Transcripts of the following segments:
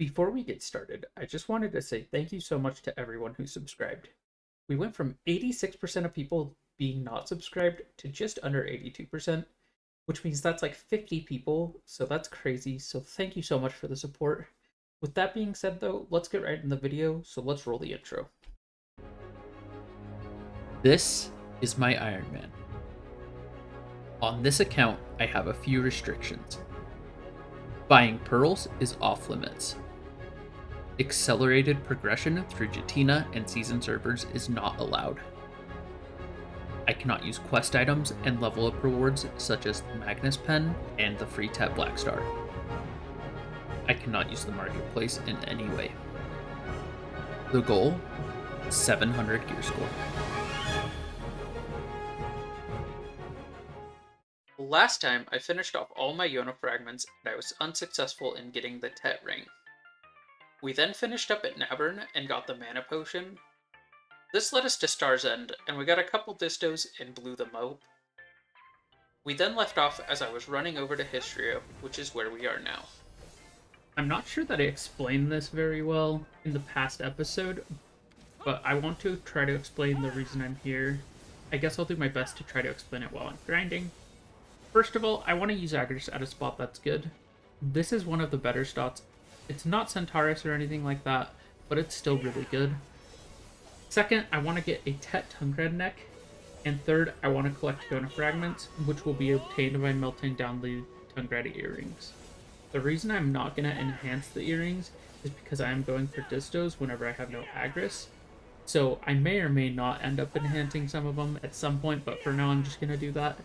Before we get started, I just wanted to say thank you so much to everyone who subscribed. We went from 86% of people being not subscribed to just under 82%, which means that's like 50 people, so that's crazy. So thank you so much for the support. With that being said though, let's get right in the video, so let's roll the intro. This is my Ironman. On this account, I have a few restrictions. Buying pearls is off limits. Accelerated progression through Jetina and season servers is not allowed. I cannot use quest items and level up rewards such as the Magnus pen and the free tap black star. I cannot use the marketplace in any way. The goal? 700 gear score. Last time, I finished off all my Yona fragments and I was unsuccessful in getting the Tet ring. We then finished up at Naru and got the mana potion. This led us to Star's End, and we got a couple distos and blew them up. We then left off as I was running over to Histria, which is where we are now. I'm not sure that I explained this very well in the past episode, but I want to try to explain the reason I'm here. I guess I'll do my best to try to explain it while I'm grinding. First of all, I want to use Agris at a spot that's good. This is one of the better spots. It's not Centaurus or anything like that, but it's still really good. Second, I want to get a Tet Tungred neck. And third, I want to collect Yona fragments, which will be obtained by melting down the Tungred earrings. The reason I'm not going to enhance the earrings is because I am going for distos whenever I have no Agris. So I may or may not end up enhancing some of them at some point, but for now I'm just going to do that.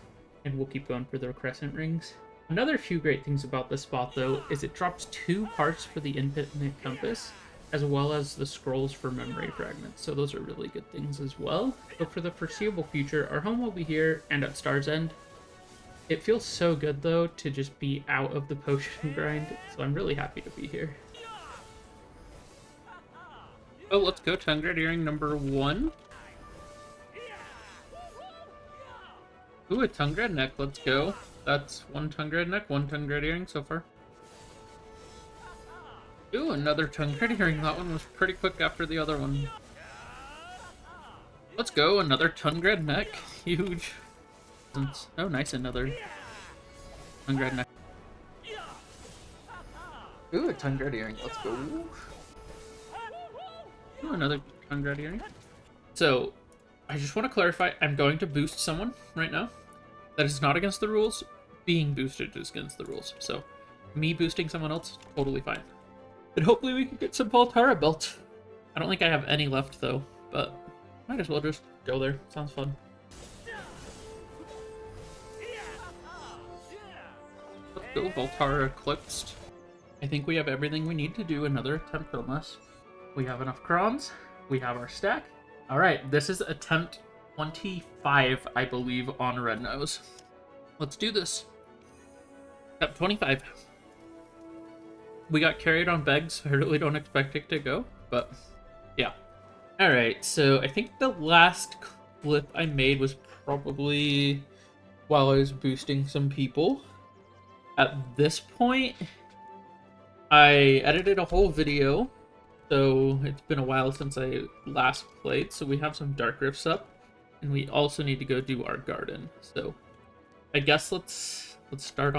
And we'll keep going for the crescent rings. Another few great things about this spot, though, is it drops 2 parts for the Infinite Compass, as well as the scrolls for memory fragments, so those are really good things as well. But for the foreseeable future, our home will be here and at Star's End. It feels so good, though, to just be out of the potion grind, so I'm really happy to be here. Oh, let's go Tungred Earring number 1. Ooh, a Tungred neck, let's go. That's 1 Tungred neck, 1 Tungred earring so far. Ooh, another Tungred earring. That one was pretty quick after the other one. Let's go, another Tungred neck. Huge. Oh, nice, another Tungred neck. Ooh, a Tungred earring. Let's go. Ooh, another Tungred earring. So, I just want to clarify, I'm going to boost someone right now. That is not against the rules. Being boosted is against the rules. So, me boosting someone else, totally fine. And hopefully we can get some Baltara belt. I don't think I have any left, though, but might as well just go there. Sounds fun. Let's go, Baltara Eclipsed. I think we have everything we need to do another attempt on this. We have enough crons. We have our stack. Alright, this is attempt 25, I believe, on Red Nose. Let's do this. Step 25. We got carried on Begs. I really don't expect it to go, but yeah. Alright, so I think the last clip I made was probably while I was boosting some people. At this point, I edited a whole video, so it's been a while since I last played, so we have some Dark Rifts up, and we also need to go do our garden. So I guess let's start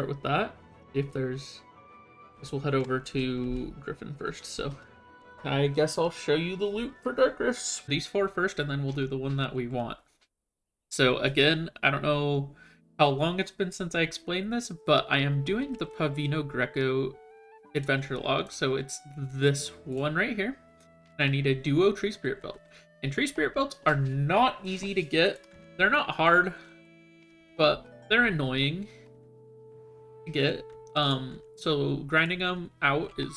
with that. If there's, I guess we'll head over to Griffin first. So I guess I'll show you the loot for Dark Rifts. These 4 first, and then we'll do the one that we want. So again, I don't know how long it's been since I explained this, but I am doing the Pavino Greco adventure log, so it's this one right here. And I need a duo tree spirit belt. And tree spirit belts are not easy to get. They're not hard, but they're annoying to get. So grinding them out is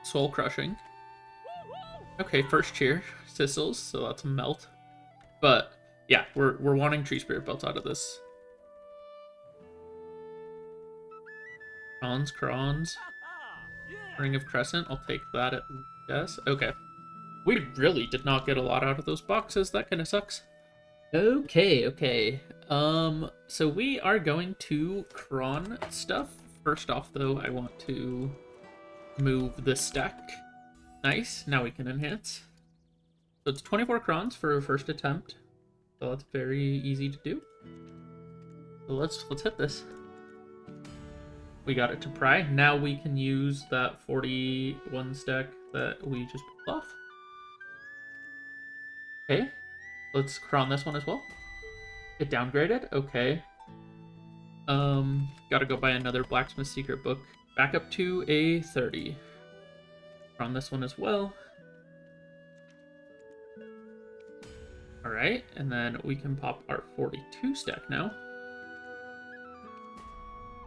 soul crushing. Okay, first cheer, Sissels, so that's a melt. But yeah, we're wanting tree spirit belts out of this. Crons. Ring of Crescent, I'll take that at guess. Okay. We really did not get a lot out of those boxes. That kind of sucks. Okay. So we are going to cron stuff. First off, though, I want to move this stack. Nice. Now we can enhance. So it's 24 crons for a first attempt. So that's very easy to do. So let's hit this. We got it to pry. Now we can use that 41 stack that we just pulled off. Okay. Let's cron this one as well. It downgraded. Okay. Gotta go buy another Blacksmith Secret Book. Back up to a 30. On this one as well. Alright, and then we can pop our 42 stack now.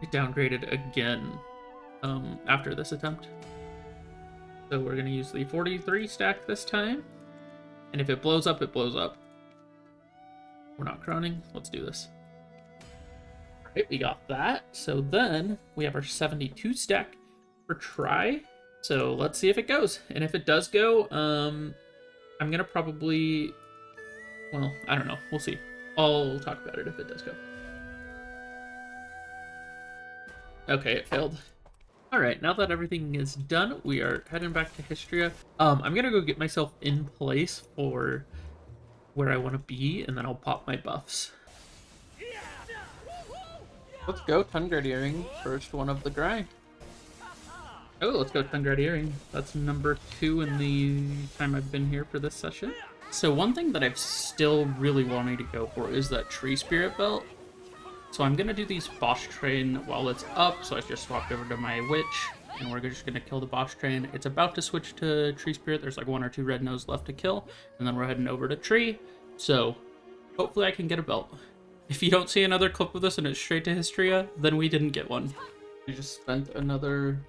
It downgraded again after this attempt. So we're going to use the 43 stack this time. And if it blows up, it blows up. We're not croning. Let's do this. Alright, we got that. So then we have our 72 stack for try. So let's see if it goes. And if it does go, I'm going to probably... Well, I don't know. We'll see. I'll talk about it if it does go. Okay, it failed. Alright, now that everything is done, we are heading back to Histria. I'm going to go get myself in place for where I want to be, and then I'll pop my buffs. Let's go, Tundred Earring. First one of the grind. Oh, let's go Tundred Earring. That's number 2 in the time I've been here for this session. So one thing that I've still really wanted to go for is that Tree Spirit Belt. So I'm going to do these Boss Train while it's up. So I just swapped over to my Witch, and we're just going to kill the Boss Train. It's about to switch to Tree Spirit. There's like 1 or 2 red nose left to kill, and then we're heading over to Tree. So hopefully I can get a belt. If you don't see another clip of this and it's straight to Histria, then we didn't get one. We just spent another,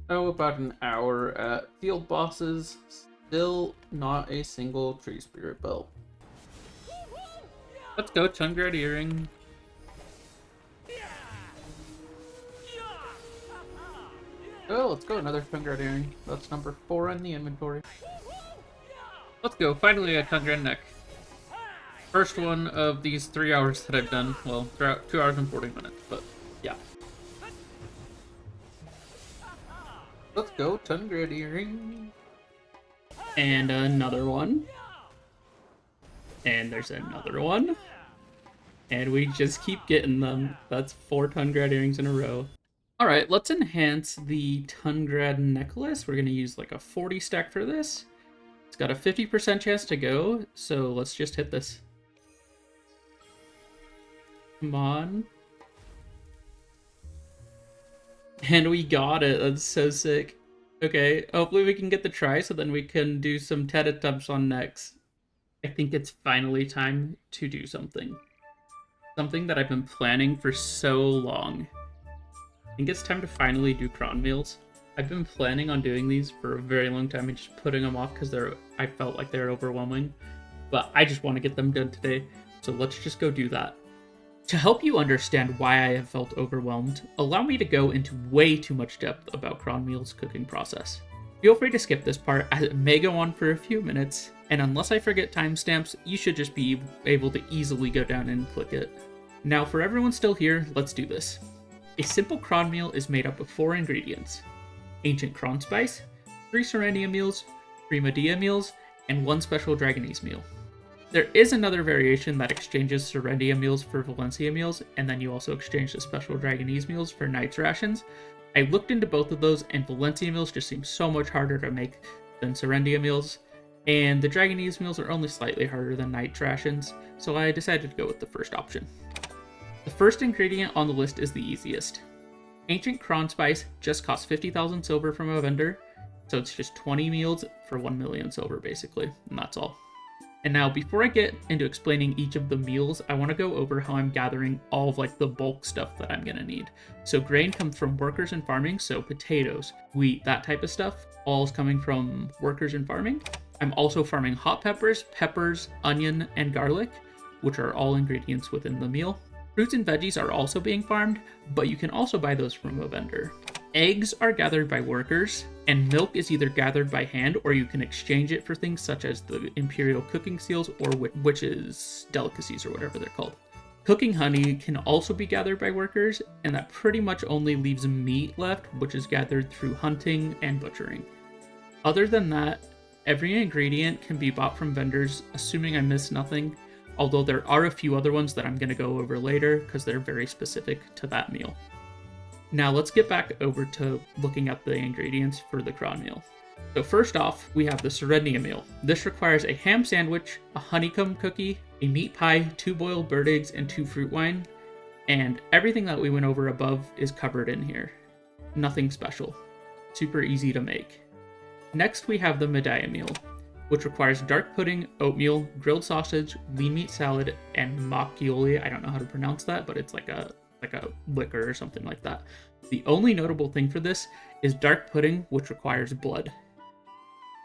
about an hour at field bosses. Still not a single Tree Spirit Belt. Let's go, Tundred Earring. Oh, let's go, another Tundred Earring. That's number 4 in the inventory. Let's go, finally a Tundred Neck. First one of these 3 hours that I've done. Well, 2 hours and 40 minutes, but yeah. Let's go, Tundred Earring. And another one. And there's another one. And we just keep getting them. That's 4 Tundred Earrings in a row. Alright, let's enhance the Tundred Necklace. We're going to use like a 40 stack for this. It's got a 50% chance to go, so let's just hit this. Come on. And we got it. That's so sick. Okay, hopefully we can get the try so then we can do some TED attempts on next. I think it's finally time to do something. Something that I've been planning for so long. I think it's time to finally do cron meals. I've been planning on doing these for a very long time and just putting them off because I felt like they're overwhelming. But I just want to get them done today, so let's just go do that. To help you understand why I have felt overwhelmed, allow me to go into way too much depth about cron meal's cooking process. Feel free to skip this part as it may go on for a few minutes, and unless I forget timestamps, you should just be able to easily go down and click it. Now for everyone still here, let's do this. A simple cron meal is made up of 4 ingredients: ancient cron spice, 3 Serendia meals, 3 Medea meals, and 1 special Dragonese meal. There is another variation that exchanges Serendia meals for Valencia meals, and then you also exchange the special Dragonese meals for Knight's rations. I looked into both of those, and Valencia meals just seem so much harder to make than Serendia meals, and the Dragonese meals are only slightly harder than Knight's rations, so I decided to go with the first option. The first ingredient on the list is the easiest. Ancient cron spice just costs 50,000 silver from a vendor, so it's just 20 meals for 1 million silver basically, and that's all. And now, before I get into explaining each of the meals, I want to go over how I'm gathering all of like the bulk stuff that I'm going to need. So grain comes from workers in farming, so potatoes, wheat, that type of stuff, all is coming from workers in farming. I'm also farming hot peppers, onion, and garlic, which are all ingredients within the meal. Fruits and veggies are also being farmed, but you can also buy those from a vendor. Eggs are gathered by workers, and milk is either gathered by hand or you can exchange it for things such as the imperial cooking seals or witches' delicacies or whatever they're called. Cooking honey can also be gathered by workers, and that pretty much only leaves meat left, which is gathered through hunting and butchering. Other than that, every ingredient can be bought from vendors, assuming I missed nothing, although there are a few other ones that I'm going to go over later because they're very specific to that meal. Now let's get back over to looking at the ingredients for the cron meal. So first off, we have the Serenia meal. This requires a ham sandwich, a honeycomb cookie, a meat pie, 2 boiled bird eggs, and 2 fruit wine, and everything that we went over above is covered in here. Nothing special. Super easy to make. Next, we have the Medaya meal, which requires dark pudding, oatmeal, grilled sausage, lean meat salad, and macchioli. I don't know how to pronounce that, but it's like a liquor or something like that. The only notable thing for this is dark pudding, which requires blood.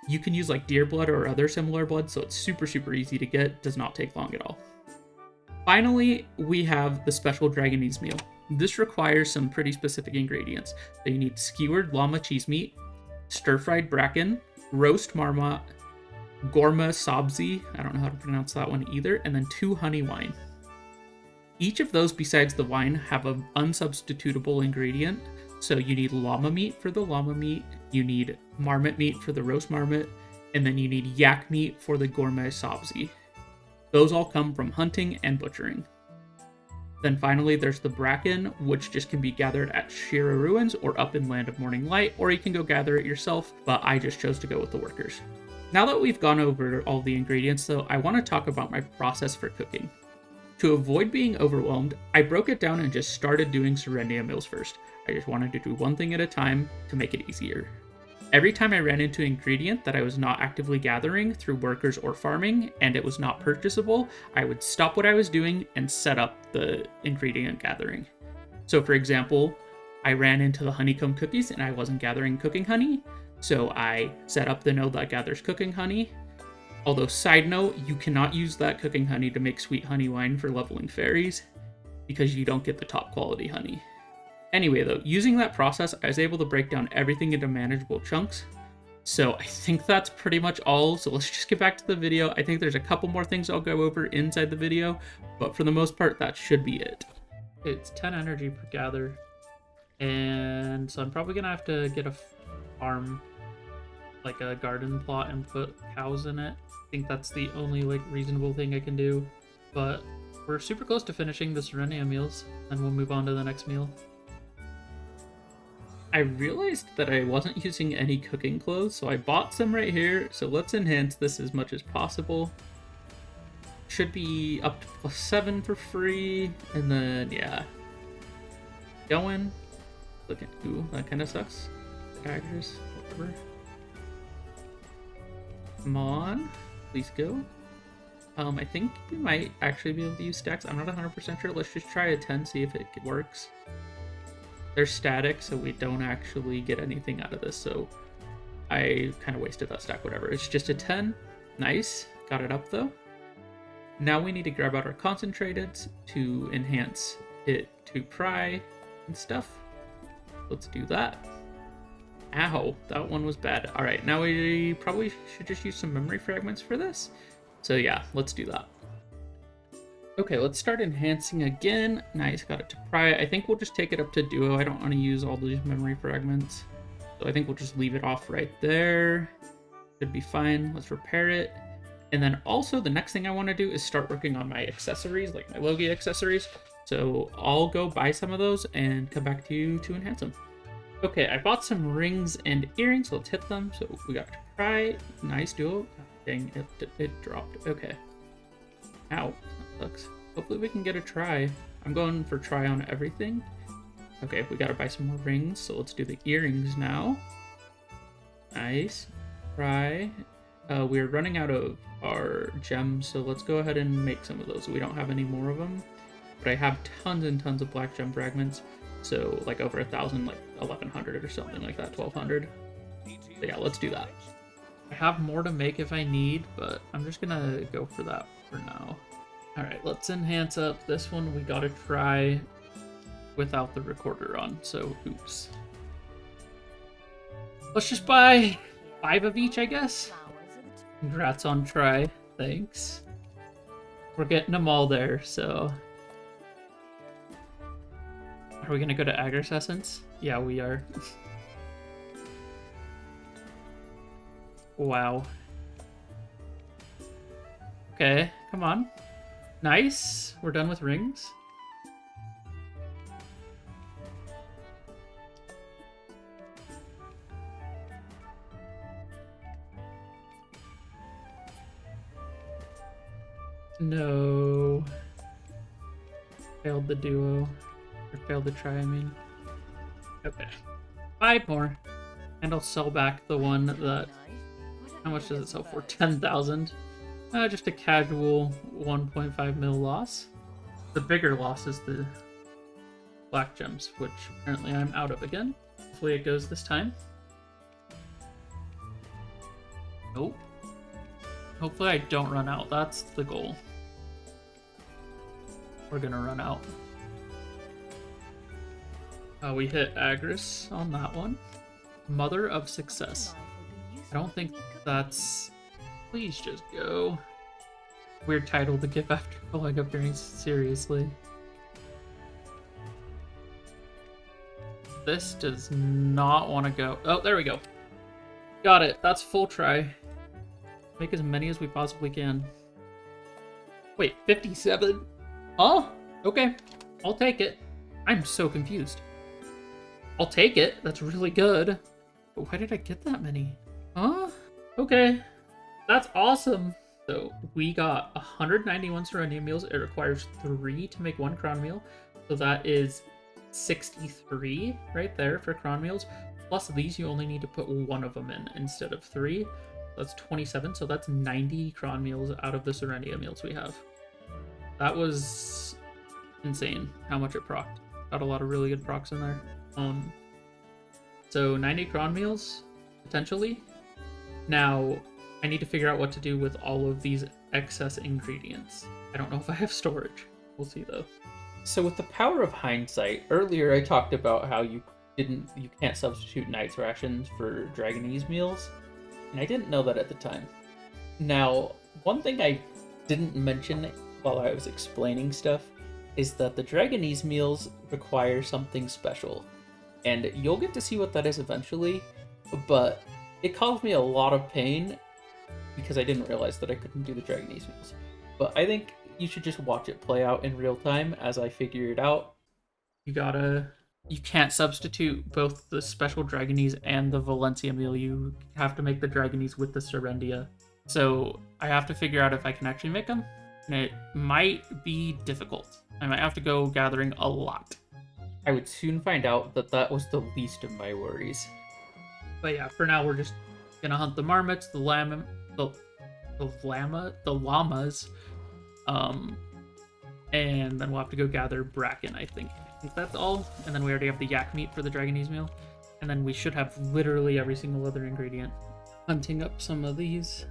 You can use like deer blood or other similar blood, so it's super easy to get, does not take long at all. Finally, we have the special Dragonese meal. This requires some pretty specific ingredients. So you need skewered llama cheese meat, stir-fried bracken, roast marmot, gorma sabzi, I don't know how to pronounce that one either, and then 2 honey wine. Each of those besides the wine have an unsubstitutable ingredient. So you need llama meat for the llama meat, you need marmot meat for the roast marmot, and then you need yak meat for the gourmet sabzi. Those all come from hunting and butchering. Then finally there's the bracken, which just can be gathered at Shira Ruins or up in Land of Morning Light, or you can go gather it yourself, but I just chose to go with the workers. Now that we've gone over all the ingredients though, I want to talk about my process for cooking. To avoid being overwhelmed, I broke it down and just started doing Serenia meals first. I just wanted to do one thing at a time to make it easier. Every time I ran into an ingredient that I was not actively gathering through workers or farming, and it was not purchasable, I would stop what I was doing and set up the ingredient gathering. So for example, I ran into the honeycomb cookies and I wasn't gathering cooking honey, so I set up the node that gathers cooking honey. Although, side note, you cannot use that cooking honey to make sweet honey wine for leveling fairies, because you don't get the top quality honey. Anyway though, using that process, I was able to break down everything into manageable chunks. So I think that's pretty much all, so let's just get back to the video. I think there's a couple more things I'll go over inside the video, but for the most part, that should be it. It's 10 energy per gather, and so I'm probably gonna have to get a farm, like a garden plot, and put cows in it. I think that's the only like reasonable thing I can do, but we're super close to finishing the Serenia meals, and we'll move on to the next meal. I realized that I wasn't using any cooking clothes, so I bought some right here, so let's enhance this as much as possible. Should be up to +7 for free, and then yeah, going. Look at, ooh, that kind of sucks. Daggers, whatever. Come on, please go. I think we might actually be able to use stacks. I'm not 100% sure. Let's just try a 10, see if it works. They're static, so we don't actually get anything out of this, so I kind of wasted that stack, whatever. It's just a 10. Nice. Got it up, though. Now we need to grab out our concentrateds to enhance it to pry and stuff. Let's do that. Ow, that one was bad. All right, now we probably should just use some memory fragments for this. So yeah, let's do that. Okay, let's start enhancing again. Nice, got it to pry. I think we'll just take it up to duo. I don't want to use all these memory fragments. So I think we'll just leave it off right there. Should be fine. Let's repair it. And then also the next thing I want to do is start working on my accessories, like my Logia accessories. So I'll go buy some of those and come back to you to enhance them. Okay, I bought some rings and earrings, so let's hit them. So we got to pry. Nice duo. Dang, it dropped. Okay. Ow, that sucks. Hopefully we can get a try. I'm going for try on everything. Okay, we gotta buy some more rings, so let's do the earrings now. Nice. Try. We're running out of our gems, so let's go ahead and make some of those. We don't have any more of them, but I have tons and tons of black gem fragments, so like over 1,000, like 1,100 or something like that, 1,200. So yeah, let's do that. I have more to make if I need, but I'm just gonna go for that for now. All right, let's enhance up this one. We gotta try without the recorder on, so oops. Let's just buy 5 of each, I guess. Congrats on try, thanks. We're getting them all there, so Are we gonna go to Agris Essence? Yeah, we are. Wow. Okay, come on. Nice. We're done with rings. No. Failed the duo. Or failed the try, I mean. Okay. 5 more. And I'll sell back the one that... How much does it sell for? 10,000. Just a casual 1.5 mil loss. The bigger loss is the black gems, which apparently I'm out of again. Hopefully it goes this time. Nope. Hopefully I don't run out. That's the goal. We're gonna run out. We hit Agris on that one. Mother of Success. I don't think that's... Please just go. Weird title to give after pulling up earnings. Seriously. This does not want to go. Oh, there we go. Got it. That's full try. Make as many as we possibly can. Wait, 57? Oh, okay. I'll take it. I'm so confused. I'll take it. That's really good. But why did I get that many? Huh? Okay. That's awesome. So we got 191 Serendia meals. It requires 3 to make 1 Cron meal. So that is 63 right there for Cron meals. Plus these, you only need to put 1 of them in instead of 3. That's 27. So that's 90 Cron meals out of the Serendia meals we have. That was insane how much it procced. Got a lot of really good procs in there. So 90 Cron meals, potentially. Now, I need to figure out what to do with all of these excess ingredients. I don't know if I have storage. We'll see though. So with the power of hindsight, earlier I talked about how you can't substitute Knight's rations for Dragonese meals, and I didn't know that at the time. Now, one thing I didn't mention while I was explaining stuff is that the Dragonese meals require something special, and you'll get to see what that is eventually, but it caused me a lot of pain because I didn't realize that I couldn't do the Dragonese meals. But I think you should just watch it play out in real time as I figure it out. You can't substitute both the special Dragonese and the Valencia meal. You have to make the Dragonese with the Serendia. So I have to figure out if I can actually make them. And it might be difficult. I might have to go gathering a lot. I would soon find out that that was the least of my worries. But yeah, for now we're just gonna hunt the marmots, the llamas, and then we'll have to go gather bracken, I think. I think that's all. And then we already have the yak meat for the Dragonese meal. And then we should have literally every single other ingredient. Hunting up some of these.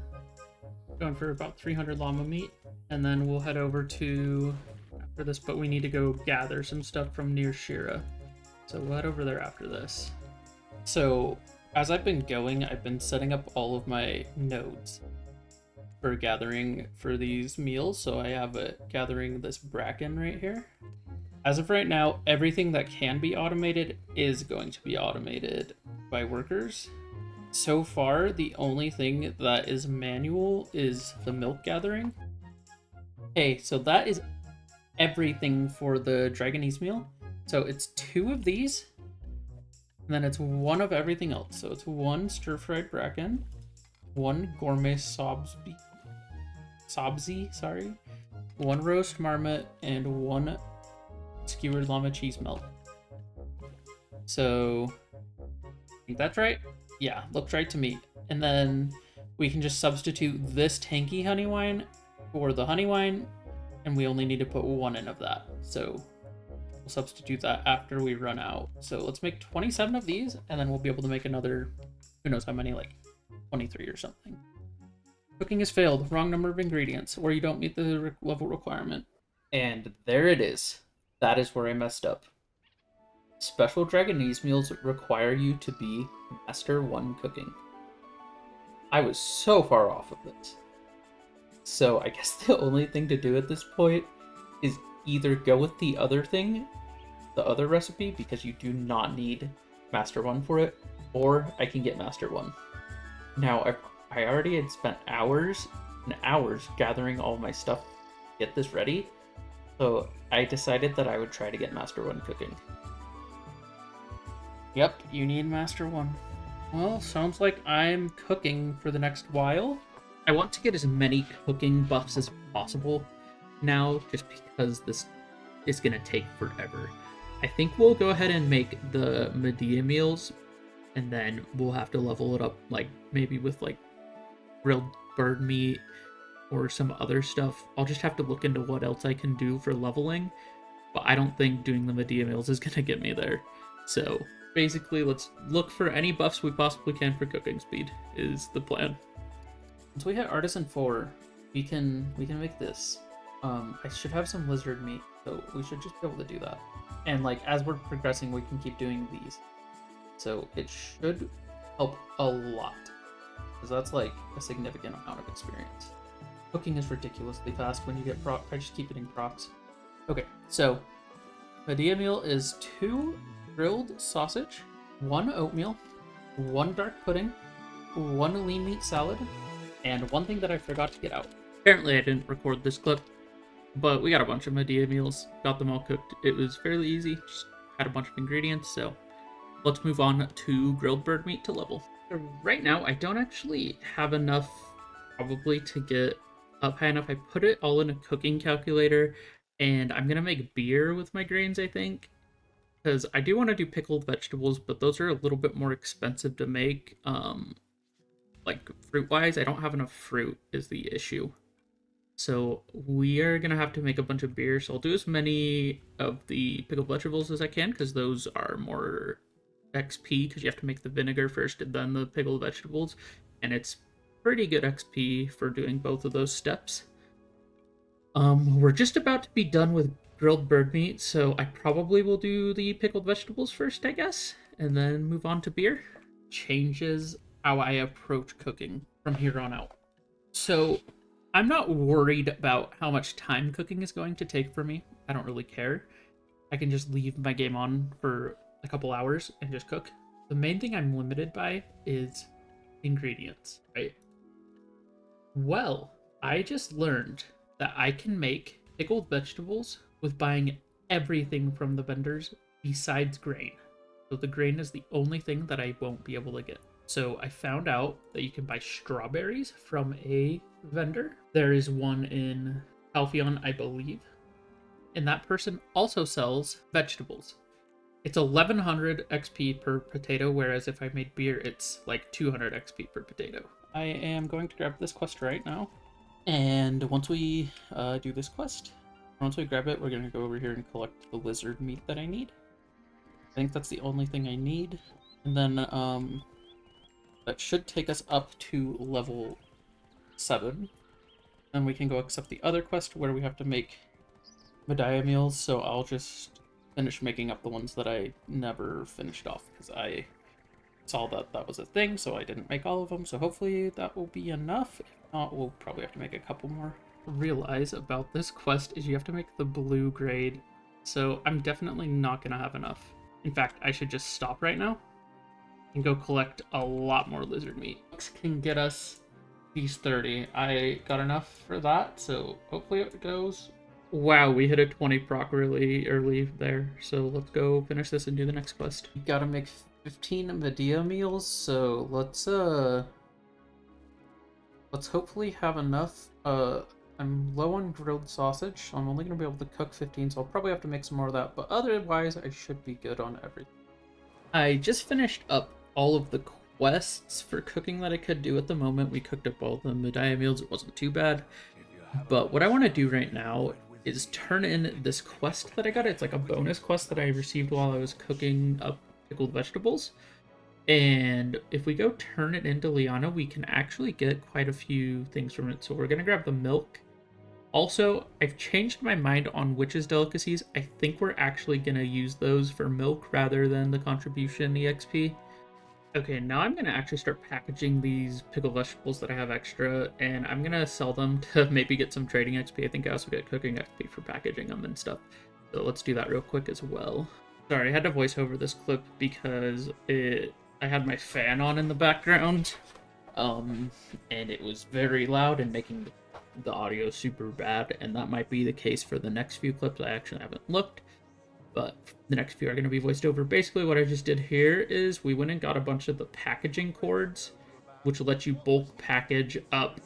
Going for about 300 llama meat. And then we'll head over to, after this, but we need to go gather some stuff from near Shira. So we'll head over there after this. So as I've been going, I've been setting up all of my nodes for gathering for these meals. So I have it gathering this bracken right here. As of right now, everything that can be automated is going to be automated by workers. So far, the only thing that is manual is the milk gathering. Okay, so that is everything for the Dragonese meal. So it's 2 of these, and then it's 1 of everything else. So it's 1 stir-fried bracken, 1 gourmet sobzi, 1 roast marmot, and 1 skewered llama cheese melt. So I think that's right. Yeah, looks right to me. And then we can just substitute this tanky honey wine for the honey wine, and we only need to put 1 in of that. So we'll substitute that after we run out. So let's make 27 of these, and then we'll be able to make another, who knows how many, like 23 or something. Cooking has failed. Wrong number of ingredients, or you don't meet the level requirement. And there it is. That is where I messed up. Special Dragonese meals require you to be Master 1 cooking. I was so far off of this. So I guess the only thing to do at this point is either go with the other thing, the other recipe because you do not need Master 1 for it, or I can get Master 1. Now, I already had spent hours and hours gathering all my stuff to get this ready, so I decided that I would try to get Master 1 cooking. Yep, you need Master 1. Well, sounds like I'm cooking for the next while. I want to get as many cooking buffs as possible now, just because this is going to take forever. I think we'll go ahead and make the Medea meals, and then we'll have to level it up, like, maybe with, like, grilled bird meat or some other stuff. I'll just have to look into what else I can do for leveling, but I don't think doing the Medea meals is going to get me there. So, basically, let's look for any buffs we possibly can for cooking speed, is the plan. Once we hit Artisan 4, we can make this. I should have some lizard meat, so we should just be able to do that. And like as we're progressing, we can keep doing these. So it should help a lot, because that's like a significant amount of experience. Cooking is ridiculously fast when you get proc. I just keep getting procs. Okay, so Medea meal is 2 grilled sausage, 1 oatmeal, 1 dark pudding, 1 lean meat salad, and 1 thing that I forgot to get out. Apparently I didn't record this clip, but we got a bunch of Medea meals, got them all cooked. It was fairly easy, just had a bunch of ingredients, so let's move on to grilled bird meat to level. So right now, I don't actually have enough probably to get up high enough. I put it all in a cooking calculator, and I'm gonna make beer with my grains, I think, because I do want to do pickled vegetables, but those are a little bit more expensive to make. Like fruit-wise, I don't have enough fruit is the issue. So we are going to have to make a bunch of beer. So I'll do as many of the pickled vegetables as I can, because those are more XP, because you have to make the vinegar first and then the pickled vegetables. And it's pretty good XP for doing both of those steps. We're just about to be done with grilled bird meat, so I probably will do the pickled vegetables first, I guess, and then move on to beer. Changes how I approach cooking from here on out. So I'm not worried about how much time cooking is going to take for me. I don't really care. I can just leave my game on for a couple hours and just cook. The main thing I'm limited by is ingredients, right? Well, I just learned that I can make pickled vegetables with buying everything from the vendors besides grain. So the grain is the only thing that I won't be able to get. So I found out that you can buy strawberries from a vendor. There is one in Alpheon, I believe. And that person also sells vegetables. It's 1100 XP per potato, whereas if I made beer, it's like 200 XP per potato. I am going to grab this quest right now. And once we do this quest, once we grab it, we're going to go over here and collect the lizard meat that I need. I think that's the only thing I need. And then that should take us up to level 7. Then we can go accept the other quest where we have to make Medea meals, so I'll just finish making up the ones that I never finished off, because I saw that that was a thing, so I didn't make all of them, so hopefully that will be enough. If not, we'll probably have to make a couple more. Realize about this quest is you have to make the blue grade, so I'm definitely not going to have enough. In fact, I should just stop right now and go collect a lot more lizard meat. This can get us these 30. I got enough for that, so hopefully it goes. Wow, we hit a 20 proc really early there, so let's go finish this and do the next quest. We gotta make 15 Medea meals, so let's hopefully have enough. I'm low on grilled sausage, so I'm only gonna be able to cook 15, so I'll probably have to make some more of that, but otherwise I should be good on everything. I just finished up all of the quests for cooking that I could do at the moment. We cooked up all the Medea meals, it wasn't too bad. But what I want to do right now is turn in this quest that I got. It's like a bonus quest that I received while I was cooking up pickled vegetables. And if we go turn it into Liana, we can actually get quite a few things from it. So we're going to grab the milk. Also, I've changed my mind on witches' delicacies. I think we're actually going to use those for milk rather than the contribution EXP. Okay, now I'm going to actually start packaging these pickled vegetables that I have extra, and I'm going to sell them to maybe get some trading XP. I think I also get cooking XP for packaging them and stuff. So let's do that real quick as well. Sorry, I had to voice over this clip because I had my fan on in the background, and it was very loud and making the audio super bad, and that might be the case for the next few clips. I actually haven't looked, but the next few are going to be voiced over. Basically, what I just did here is we went and got a bunch of the packaging cords, which will let you bulk package up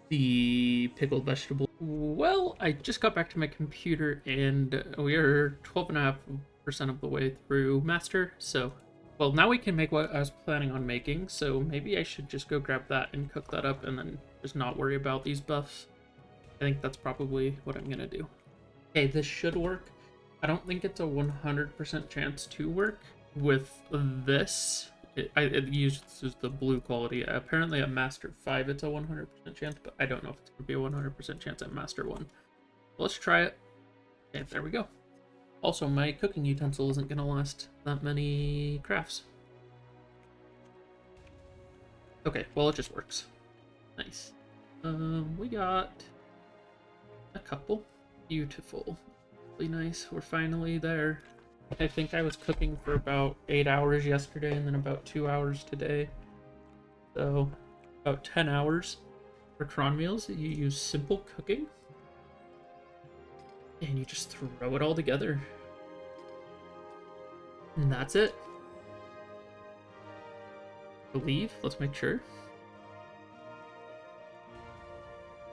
the pickled vegetable. Well, I just got back to my computer, and we are 12.5% of the way through Master, so... Well, now we can make what I was planning on making, so maybe I should just go grab that and cook that up and then just not worry about these buffs. I think that's probably what I'm gonna do. Okay, this should work. I don't think it's a 100% chance to work with this. It uses the blue quality. Apparently at Master 5 it's a 100% chance, but I don't know if it's going to be a 100% chance at Master 1. Let's try it. Okay, there we go. Also, my cooking utensil isn't going to last that many crafts. Okay, well, it just works. Nice. We got a couple. Beautiful. Really nice. We're finally there. I think I was cooking for about 8 hours yesterday and then about 2 hours today. So, about 10 hours for cron meals. You use simple cooking. And you just throw it all together. And that's it. I believe. Let's make sure.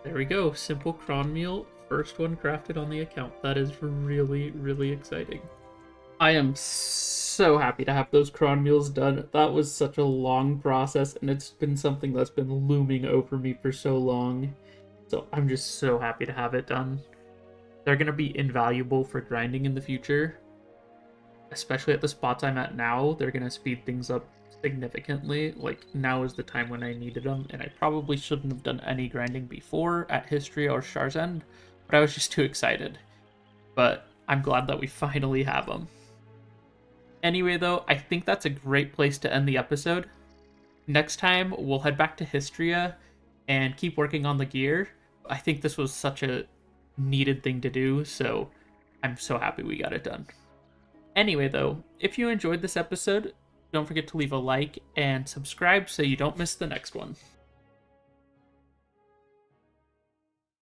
There we go. Simple cron meal. First one crafted on the account. That is really, really exciting. I am so happy to have those cron meals done. That was such a long process, and it's been something that's been looming over me for so long. So I'm just so happy to have it done. They're going to be invaluable for grinding in the future. Especially at the spots I'm at now, they're going to speed things up significantly. Like, now is the time when I needed them, and I probably shouldn't have done any grinding before at History or Star's End, but I was just too excited. But I'm glad that we finally have them. Anyway, though, I think that's a great place to end the episode. Next time, we'll head back to Histria and keep working on the gear. I think this was such a needed thing to do, so I'm so happy we got it done. Anyway, though, if you enjoyed this episode, don't forget to leave a like and subscribe so you don't miss the next one.